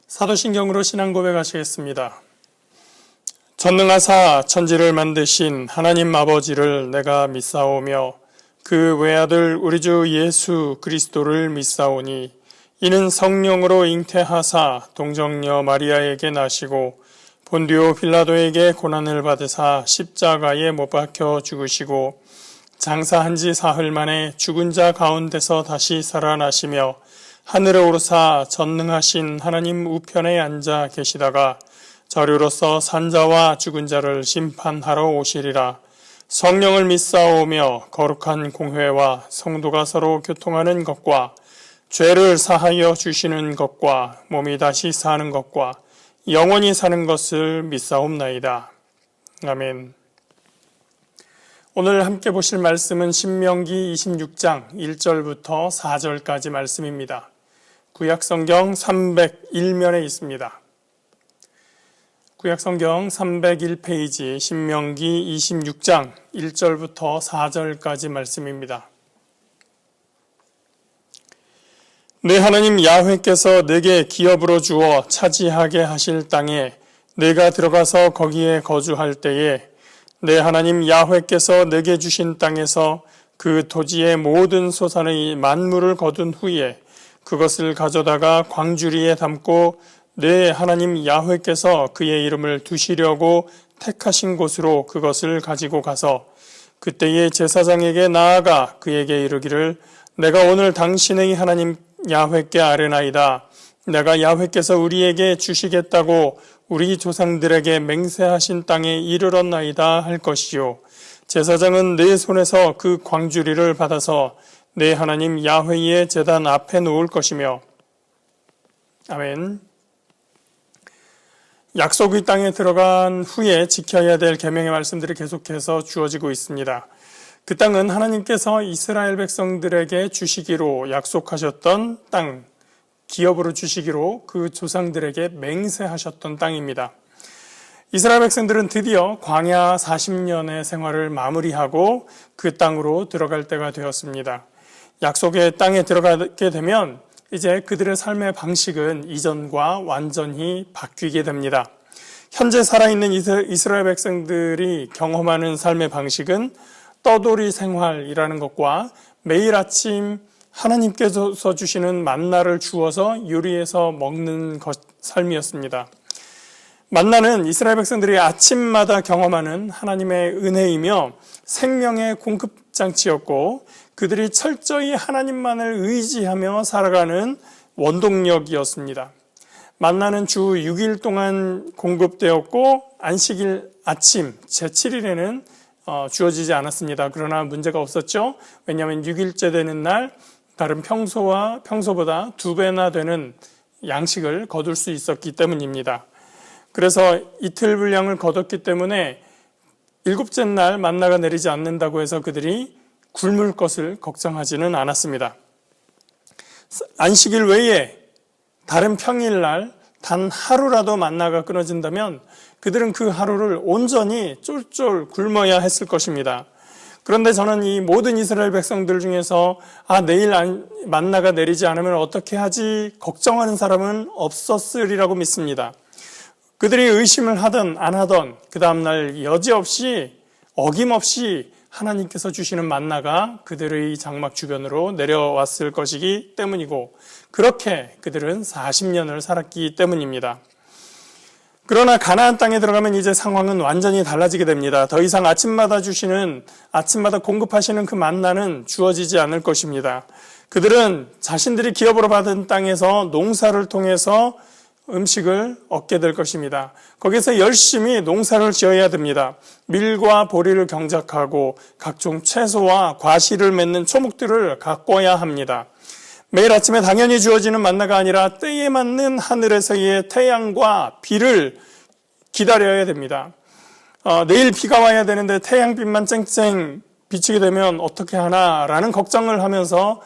사도신경으로 신앙 고백하시겠습니다. 전능하사 천지를 만드신 하나님 아버지를 내가 믿사오며 그 외아들 우리 주 예수 그리스도를 믿사오니 이는 성령으로 잉태하사 동정녀 마리아에게 나시고 본디오 빌라도에게 고난을 받으사 십자가에 못 박혀 죽으시고 장사한 지 사흘 만에 죽은 자 가운데서 다시 살아나시며 하늘에 오르사 전능하신 하나님 우편에 앉아 계시다가 저류로서 산자와 죽은 자를 심판하러 오시리라. 성령을 믿사오며 거룩한 공회와 성도가 서로 교통하는 것과 죄를 사하여 주시는 것과 몸이 다시 사는 것과 영원히 사는 것을 믿사옵나이다. 아멘. 오늘 함께 보실 말씀은 신명기 26장 1절부터 4절까지 말씀입니다. 구약성경 301면에 있습니다. 구약성경 301페이지 신명기 26장 1절부터 4절까지 말씀입니다. 내 하나님 야훼께서 내게 기업으로 주어 차지하게 하실 땅에 내가 들어가서 거기에 거주할 때에 내 하나님 야훼께서 내게 주신 땅에서 그 토지의 모든 소산의 만물을 거둔 후에 그것을 가져다가 광주리에 담고 내 하나님 야훼께서 그의 이름을 두시려고 택하신 곳으로 그것을 가지고 가서 그때의 제사장에게 나아가 그에게 이르기를 내가 오늘 당신의 하나님 야훼께 아뢰나이다. 내가 야훼께서 우리에게 주시겠다고 우리 조상들에게 맹세하신 땅에 이르렀나이다 할 것이요. 제사장은 내 손에서 그 광주리를 받아서 내 하나님 야훼의 제단 앞에 놓을 것이며. 아멘. 약속의 땅에 들어간 후에 지켜야 될 계명의 말씀들이 계속해서 주어지고 있습니다. 그 땅은 하나님께서 이스라엘 백성들에게 주시기로 약속하셨던 땅, 기업으로 주시기로 그 조상들에게 맹세하셨던 땅입니다. 이스라엘 백성들은 드디어 광야 40년의 생활을 마무리하고 그 땅으로 들어갈 때가 되었습니다. 약속의 땅에 들어가게 되면 이제 그들의 삶의 방식은 이전과 완전히 바뀌게 됩니다. 현재 살아있는 이스라엘 백성들이 경험하는 삶의 방식은 떠돌이 생활이라는 것과 매일 아침 하나님께서 주시는 만나를 주어서 요리해서 먹는 삶이었습니다. 만나는 이스라엘 백성들이 아침마다 경험하는 하나님의 은혜이며 생명의 공급장치였고 그들이 철저히 하나님만을 의지하며 살아가는 원동력이었습니다. 만나는 주 6일 동안 공급되었고 안식일 아침 제7일에는 주어지지 않았습니다. 그러나 문제가 없었죠. 왜냐하면 6일째 되는 날 다른 평소보다 2배나 되는 양식을 거둘 수 있었기 때문입니다. 그래서 이틀 분량을 거뒀기 때문에 7째 날 만나가 내리지 않는다고 해서 그들이 굶을 것을 걱정하지는 않았습니다. 안식일 외에 다른 평일날 단 하루라도 만나가 끊어진다면 그들은 그 하루를 온전히 쫄쫄 굶어야 했을 것입니다. 그런데 저는 이 모든 이스라엘 백성들 중에서 내일 만나가 내리지 않으면 어떻게 하지 걱정하는 사람은 없었으리라고 믿습니다. 그들이 의심을 하든 안 하든 그 다음날 여지없이 어김없이 하나님께서 주시는 만나가 그들의 장막 주변으로 내려왔을 것이기 때문이고 그렇게 그들은 40년을 살았기 때문입니다. 그러나 가나안 땅에 들어가면 이제 상황은 완전히 달라지게 됩니다. 더 이상 아침마다 공급하시는 그 만나는 주어지지 않을 것입니다. 그들은 자신들이 기업으로 받은 땅에서 농사를 통해서 음식을 얻게 될 것입니다. 거기서 열심히 농사를 지어야 됩니다. 밀과 보리를 경작하고 각종 채소와 과실을 맺는 초목들을 가꿔야 합니다. 매일 아침에 당연히 주어지는 만나가 아니라 때에 맞는 하늘에서의 태양과 비를 기다려야 됩니다. 내일 비가 와야 되는데 태양빛만 쨍쨍 비치게 되면 어떻게 하나라는 걱정을 하면서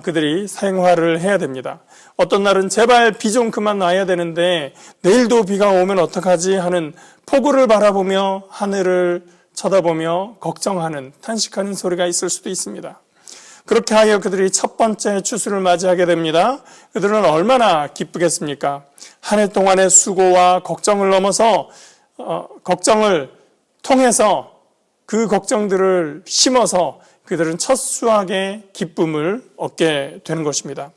그들이 생활을 해야 됩니다. 어떤 날은 제발 비 좀 그만 와야 되는데 내일도 비가 오면 어떡하지 하는 폭우를 바라보며 하늘을 쳐다보며 걱정하는 탄식하는 소리가 있을 수도 있습니다. 그렇게 하여 그들이 첫 번째 추수를 맞이하게 됩니다. 그들은 얼마나 기쁘겠습니까? 한 해 동안의 수고와 걱정을 넘어서 걱정을 통해서 그 걱정들을 심어서 그들은 첫 수확의 기쁨을 얻게 되는 것입니다.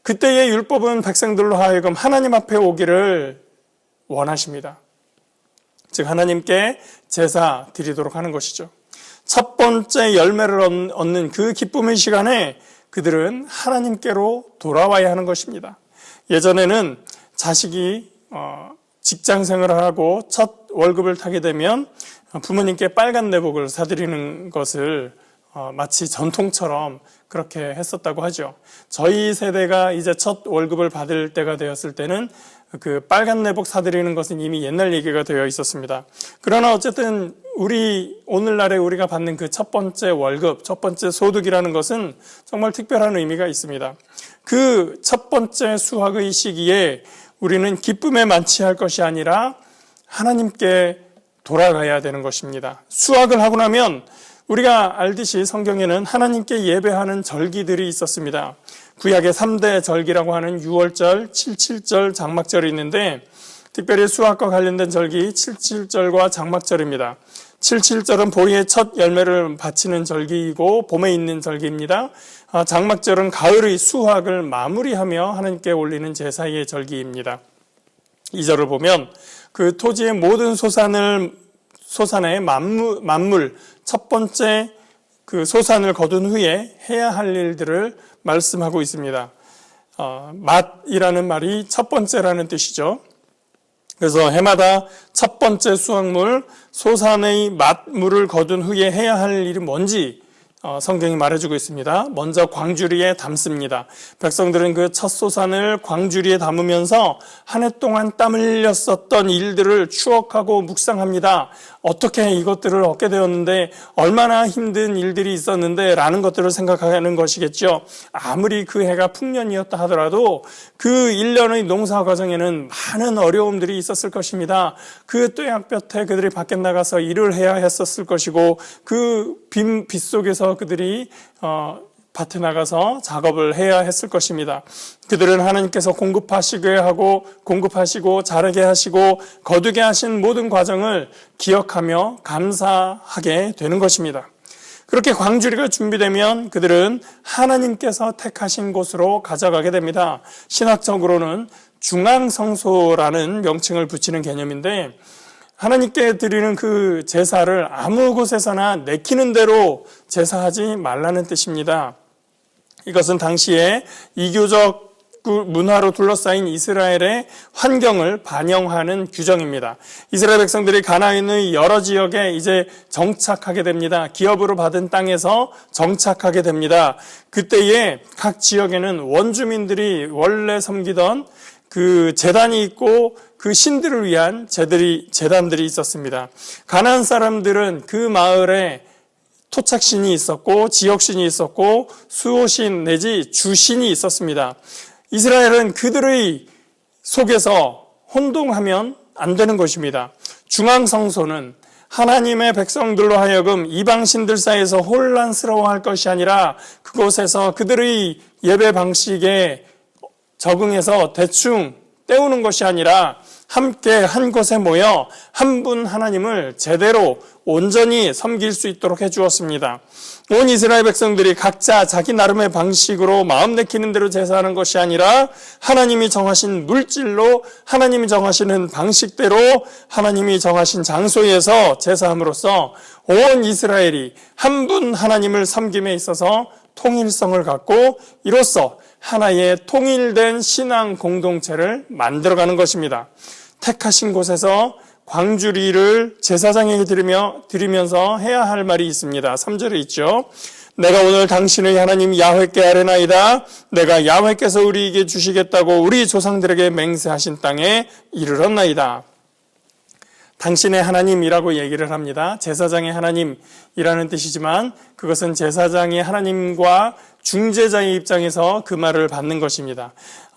그때의 율법은 백성들로 하여금 하나님 앞에 오기를 원하십니다. 즉 하나님께 제사 드리도록 하는 것이죠. 첫 번째 열매를 얻는 그 기쁨의 시간에 그들은 하나님께로 돌아와야 하는 것입니다. 예전에는 자식이 직장 생활을 하고 첫 월급을 타게 되면 부모님께 빨간 내복을 사드리는 것을 마치 전통처럼 그렇게 했었다고 하죠. 저희 세대가 이제 첫 월급을 받을 때가 되었을 때는 그 빨간 내복 사드리는 것은 이미 옛날 얘기가 되어 있었습니다. 그러나 어쨌든 오늘날에 우리가 받는 그 첫 번째 월급, 첫 번째 소득이라는 것은 정말 특별한 의미가 있습니다. 그 첫 번째 수확의 시기에 우리는 기쁨에 만취할 것이 아니라 하나님께 돌아가야 되는 것입니다. 수확을 하고 나면 우리가 알듯이 성경에는 하나님께 예배하는 절기들이 있었습니다. 구약의 3대 절기라고 하는 유월절, 칠칠절, 장막절이 있는데 특별히 수확과 관련된 절기 칠칠절과 장막절입니다. 칠칠절은 보리의 첫 열매를 바치는 절기이고 봄에 있는 절기입니다. 장막절은 가을의 수확을 마무리하며 하나님께 올리는 제사의 절기입니다. 이 절을 보면 그 토지의 모든 소산의 만물 첫 번째 그 소산을 거둔 후에 해야 할 일들을 말씀하고 있습니다. 맛이라는 말이 첫 번째라는 뜻이죠. 그래서 해마다 첫 번째 수확물 소산의 맛물을 거둔 후에 해야 할 일이 뭔지 성경이 말해주고 있습니다. 먼저 광주리에 담습니다. 백성들은 그 첫 소산을 광주리에 담으면서 한 해 동안 땀을 흘렸었던 일들을 추억하고 묵상합니다. 어떻게 이것들을 얻게 되었는데 얼마나 힘든 일들이 있었는데 라는 것들을 생각하는 것이겠죠. 아무리 그 해가 풍년이었다 하더라도 그 1년의 농사 과정에는 많은 어려움들이 있었을 것입니다. 그 뙤약볕에 그들이 밖에 나가서 일을 해야 했었을 것이고 그 빗 속에서 그들이 밭에 나가서 작업을 해야 했을 것입니다. 그들은 하나님께서 공급하시고 자라게 하시고 거두게 하신 모든 과정을 기억하며 감사하게 되는 것입니다. 그렇게 광주리가 준비되면 그들은 하나님께서 택하신 곳으로 가져가게 됩니다. 신학적으로는 중앙성소라는 명칭을 붙이는 개념인데 하나님께 드리는 그 제사를 아무 곳에서나 내키는 대로 제사하지 말라는 뜻입니다. 이것은 당시에 이교적 문화로 둘러싸인 이스라엘의 환경을 반영하는 규정입니다. 이스라엘 백성들이 가나안의 여러 지역에 이제 정착하게 됩니다. 기업으로 받은 땅에서 정착하게 됩니다. 그때에 각 지역에는 원주민들이 원래 섬기던 그 제단이 있고 그 신들을 위한 제단들이 있었습니다. 가나안 사람들은 그 마을에 토착신이 있었고 지역신이 있었고 수호신 내지 주신이 있었습니다. 이스라엘은 그들의 속에서 혼동하면 안 되는 것입니다. 중앙성소는 하나님의 백성들로 하여금 이방신들 사이에서 혼란스러워할 것이 아니라 그곳에서 그들의 예배 방식에 적응해서 대충 때우는 것이 아니라 함께 한 곳에 모여 한 분 하나님을 제대로 온전히 섬길 수 있도록 해주었습니다. 온 이스라엘 백성들이 각자 자기 나름의 방식으로 마음 내키는 대로 제사하는 것이 아니라 하나님이 정하신 물질로 하나님이 정하시는 방식대로 하나님이 정하신 장소에서 제사함으로써 온 이스라엘이 한 분 하나님을 섬김에 있어서 통일성을 갖고 이로써 하나의 통일된 신앙 공동체를 만들어가는 것입니다. 택하신 곳에서 광주리를 제사장에게 드리면서 해야 할 말이 있습니다. 3절에 있죠. 내가 오늘 당신의 하나님 야훼께 아뢰나이다. 내가 야훼께서 우리에게 주시겠다고 우리 조상들에게 맹세하신 땅에 이르렀나이다. 당신의 하나님이라고 얘기를 합니다. 제사장의 하나님이라는 뜻이지만 그것은 제사장이 하나님과 중재자의 입장에서 그 말을 받는 것입니다.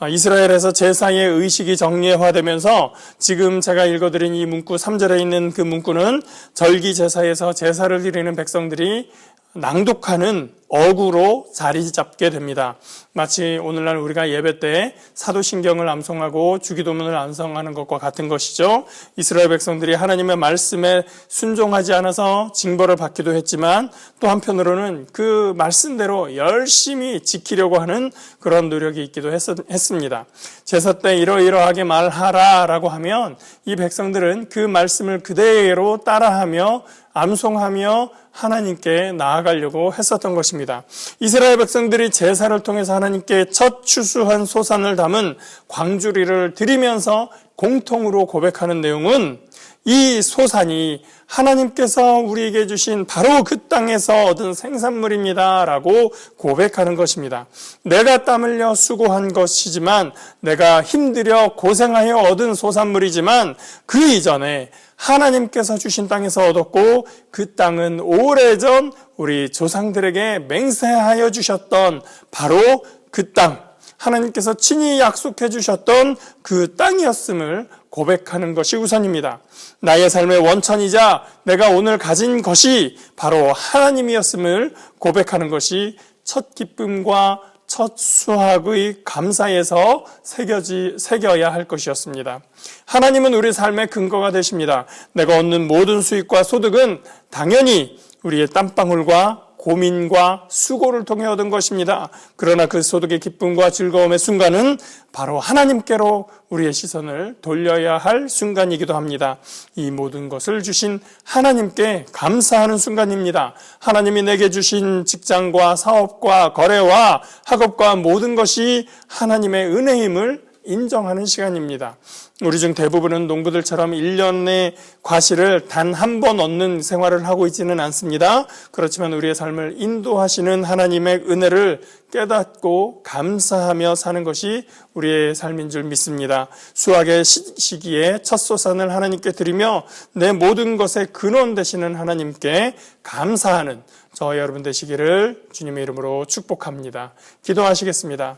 이스라엘에서 제사의 의식이 정례화되면서 지금 제가 읽어드린 이 문구 3절에 있는 그 문구는 절기 제사에서 제사를 드리는 백성들이 낭독하는 어구로 자리 잡게 됩니다. 마치 오늘날 우리가 예배 때 사도신경을 암송하고 주기도문을 암송하는 것과 같은 것이죠. 이스라엘 백성들이 하나님의 말씀에 순종하지 않아서 징벌을 받기도 했지만 또 한편으로는 그 말씀대로 열심히 지키려고 하는 그런 노력이 있기도 했습니다. 제사 때 이러이러하게 말하라 라고 하면 이 백성들은 그 말씀을 그대로 따라하며 암송하며 하나님께 나아가려고 했었던 것입니다. 이스라엘 백성들이 제사를 통해서 하나님께 첫 추수한 소산을 담은 광주리를 드리면서 공통으로 고백하는 내용은 이 소산이 하나님께서 우리에게 주신 바로 그 땅에서 얻은 생산물입니다 라고 고백하는 것입니다. 내가 땀 흘려 수고한 것이지만, 내가 힘들여 고생하여 얻은 소산물이지만 그 이전에 하나님께서 주신 땅에서 얻었고, 그 땅은 오래전 우리 조상들에게 맹세하여 주셨던 바로 그 땅, 하나님께서 친히 약속해 주셨던 그 땅이었음을 고백하는 것이 우선입니다. 나의 삶의 원천이자 내가 오늘 가진 것이 바로 하나님이었음을 고백하는 것이 첫 기쁨과 첫 수확의 감사에서 새겨야 할 것이었습니다. 하나님은 우리 삶의 근거가 되십니다. 내가 얻는 모든 수익과 소득은 당연히 우리의 땀방울과 고민과 수고를 통해 얻은 것입니다. 그러나 그 소득의 기쁨과 즐거움의 순간은 바로 하나님께로 우리의 시선을 돌려야 할 순간이기도 합니다. 이 모든 것을 주신 하나님께 감사하는 순간입니다. 하나님이 내게 주신 직장과 사업과 거래와 학업과 모든 것이 하나님의 은혜임을 인정하는 시간입니다. 우리 중 대부분은 농부들처럼 1년의 과실을 단 한 번 얻는 생활을 하고 있지는 않습니다. 그렇지만 우리의 삶을 인도하시는 하나님의 은혜를 깨닫고 감사하며 사는 것이 우리의 삶인 줄 믿습니다. 수확의 시기에 첫 소산을 하나님께 드리며 내 모든 것의 근원 되시는 하나님께 감사하는 저와 여러분 되시기를 주님의 이름으로 축복합니다. 기도하시겠습니다.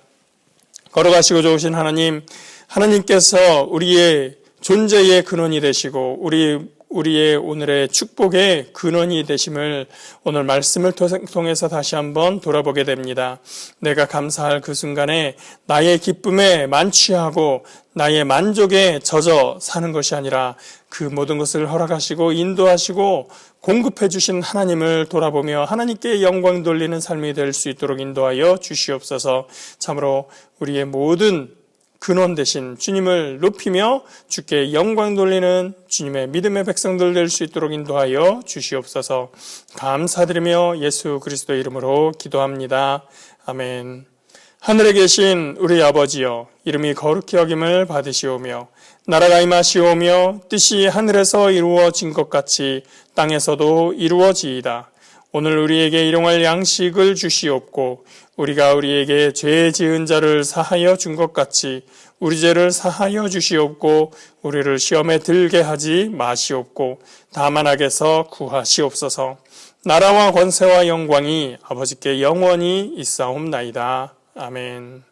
걸어가시고 좋으신 하나님, 하나님께서 우리의 존재의 근원이 되시고 우리의 오늘의 축복의 근원이 되심을 오늘 말씀을 통해서 다시 한번 돌아보게 됩니다. 내가 감사할 그 순간에 나의 기쁨에 만취하고 나의 만족에 젖어 사는 것이 아니라 그 모든 것을 허락하시고 인도하시고 공급해 주신 하나님을 돌아보며 하나님께 영광 돌리는 삶이 될 수 있도록 인도하여 주시옵소서. 참으로 우리의 모든 근원 되신 주님을 높이며 주께 영광 돌리는 주님의 믿음의 백성들 될 수 있도록 인도하여 주시옵소서. 감사드리며 예수 그리스도의 이름으로 기도합니다. 아멘. 하늘에 계신 우리 아버지여, 이름이 거룩히 여김을 받으시오며 나라가 임하시오며 뜻이 하늘에서 이루어진 것 같이 땅에서도 이루어지이다. 오늘 우리에게 일용할 양식을 주시옵고 우리가 우리에게 죄 지은 자를 사하여 준 것 같이 우리 죄를 사하여 주시옵고 우리를 시험에 들게 하지 마시옵고 다만 악에서 구하시옵소서. 나라와 권세와 영광이 아버지께 영원히 있사옵나이다. 아멘.